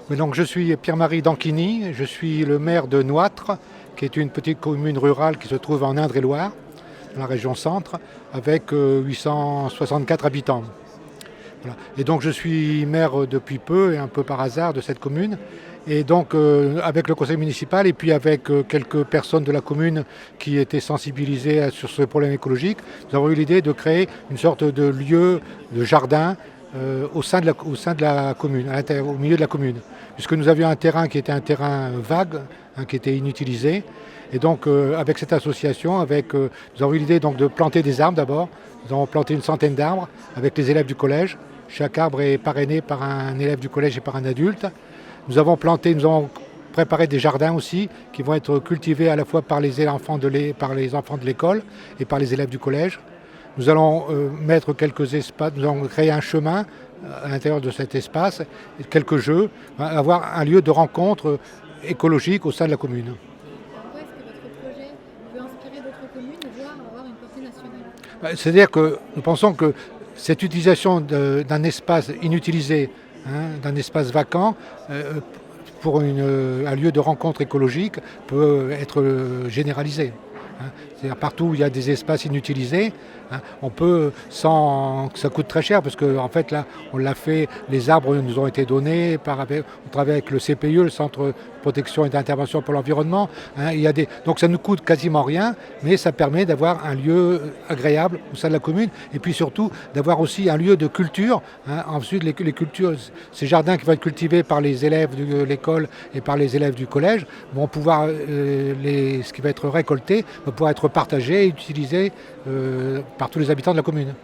Oui, donc je suis Pierre-Marie Danquini, je suis le maire de Nouâtre, qui est une petite commune rurale qui se trouve en Indre-et-Loire, dans la région centre, avec 864 habitants. Voilà. Et donc je suis maire depuis peu et un peu par hasard de cette commune. Et donc avec le conseil municipal et puis avec quelques personnes de la commune qui étaient sensibilisées sur ce problème écologique, nous avons eu l'idée de créer une sorte de lieu de jardin au sein de la commune, au milieu de la commune. Puisque nous avions un terrain qui était un terrain vague, hein, qui était inutilisé. Et donc avec cette association, nous avons eu l'idée donc, de planter des arbres d'abord. Nous avons planté une centaine d'arbres avec les élèves du collège. Chaque arbre est parrainé par un élève du collège et par un adulte. Nous avons préparé des jardins aussi qui vont être cultivés à la fois par les enfants de l'école et par les élèves du collège. Nous allons mettre quelques espaces, nous allons créer un chemin à l'intérieur de cet espace, quelques jeux, avoir un lieu de rencontre écologique au sein de la commune. En quoi est-ce que votre projet peut inspirer d'autres communes, voire avoir une portée nationale? C'est-à-dire que nous pensons que cette utilisation d'un espace inutilisé, hein, d'un espace vacant, pour un lieu de rencontre écologique peut être généralisé. Hein. C'est-à-dire partout où il y a des espaces inutilisés, hein, on peut, sans que ça coûte très cher, parce qu'en fait là, on l'a fait, les arbres nous ont été donnés, on travaille avec le CPE, le Centre de protection et d'intervention pour l'environnement. Hein, donc ça ne nous coûte quasiment rien, mais ça permet d'avoir un lieu agréable au sein de la commune, et puis surtout d'avoir aussi un lieu de culture. Hein. Ensuite, les cultures, ces jardins qui vont être cultivés par les élèves de l'école et par les élèves du collège vont pouvoir, ce qui va être récolté, va pouvoir être partagé et utilisé par tous les habitants de la commune.